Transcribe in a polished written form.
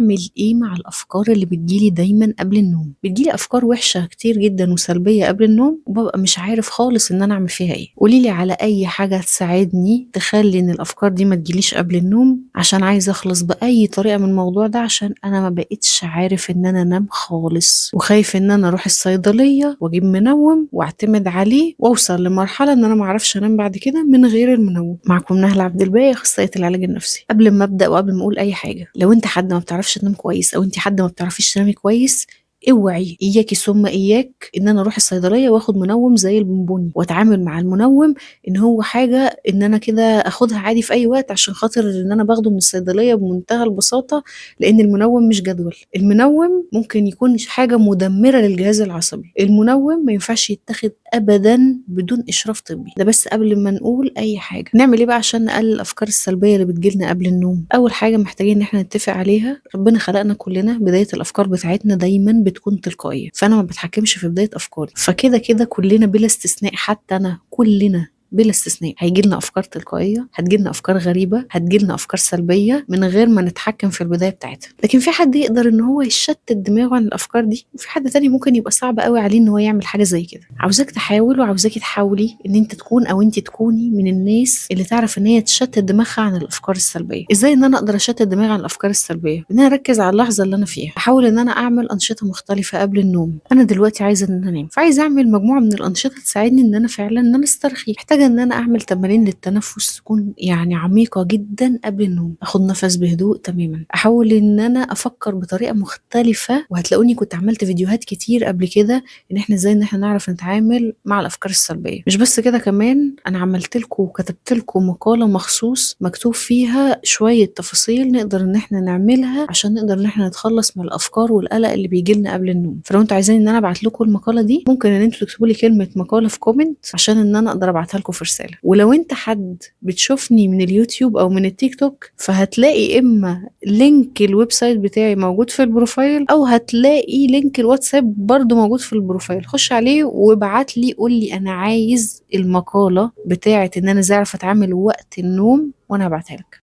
اعمل ايه مع الافكار اللي بتجيلي دايما قبل النوم. بتجيلي افكار وحشه كتير جدا وسلبيه قبل النوم، وببقى مش عارف خالص ان انا اعمل فيها ايه. قوليلي على اي حاجه تساعدني تخلي ان الافكار دي ما تجيليش قبل النوم، عشان عايزه اخلص باي طريقه من الموضوع ده، عشان انا ما بقتش عارف ان انا انام خالص، وخايف ان انا اروح الصيدليه واجيب منوم واعتمد عليه واوصل لمرحله ان انا ما اعرفش انام بعد كده من غير المنوم. معكم نهله عبد الباقي، اخصائيه العلاج النفسي. قبل ما ابدا وقبل ما اقول اي حاجه، لو انت حد ما بتعرفش تنام كويس او انت حد ما بتعرفيش تنامي كويس، اوعي اياكي ثم اياك ان انا اروح الصيدليه واخد منوم زي البونبوني واتعامل مع المنوم ان هو حاجه ان انا كده اخدها عادي في اي وقت عشان خاطر ان انا باخده من الصيدليه بمنتهى البساطه. لان المنوم مش جدول، المنوم ممكن يكون حاجه مدمره للجهاز العصبي. المنوم ما ينفعش يتاخد ابدا بدون اشراف طبي. ده بس قبل ما نقول اي حاجه. نعمل ايه بقى عشان نقلل الافكار السلبيه اللي بتجيلنا قبل النوم؟ اول حاجه محتاجين ان احنا نتفق عليها، ربنا خلقنا كلنا بدايه الافكار بتاعتنا دايما بتكون تلقائيه، فانا ما بتحكمش في بدايه افكاري. فكده كده كلنا بلا استثناء، حتى انا، كلنا بلا استثناء هيجي لنا افكار تلقائيه، هتجي لنا افكار غريبه، هتجي لنا افكار سلبيه من غير ما نتحكم في البدايه بتاعتها. لكن في حد يقدر ان هو يشتت دماغه عن الافكار دي، وفي حد تاني ممكن يبقى صعب قوي عليه ان هو يعمل حاجه زي كده. عاوزاك تحاول وعاوزاكي تحاولي ان انت تكون او انت تكوني من الناس اللي تعرف ان هي تشتت دماغها عن الافكار السلبيه. ازاي ان انا اقدر اشتت دماغي عن الافكار السلبيه؟ ان انا اركز على اللحظه اللي انا فيها، احاول ان انا اعمل انشطه مختلفه قبل النوم. انا دلوقتي عايزه ان انا انام، فعايزه اعمل مجموعه من الانشطه تساعدني ان انا فعلا ان انا استرخي. محتاجه ان انا اعمل تمارين للتنفس تكون يعني عميقه جدا قبل النوم، اخد نفس بهدوء تماما. احاول ان انا افكر بطريقه مختلفه، وهتلاقوني كنت عملت فيديوهات كتير قبل كده ان احنا ازاي ان احنا نعرف نتعامل مع الافكار السلبيه. مش بس كده، كمان انا عملت لكم وكتبت لكم مقاله مخصوص مكتوب فيها شويه تفاصيل نقدر ان احنا نعملها عشان نقدر ان احنا نتخلص من الافكار والقلق اللي بيجي لنا قبل النوم. فلو انتوا عايزين ان انا ابعت لكم المقاله دي، ممكن ان انتوا تكتبوا لي كلمه مقاله في كومنت عشان ان انا اقدر ابعتها لكم في رساله. ولو انت حد بتشوفني من اليوتيوب او من التيك توك، فهتلاقي اما لينك الويب سايت بتاعي موجود في البروفايل، او هتلاقي لينك الواتساب برضو موجود في البروفايل. خش عليه وابعت لي، قول لي انا عايز المقاله بتاعه ان انا ازاي اعرف اتعامل وقت النوم وانا هبعتها لك.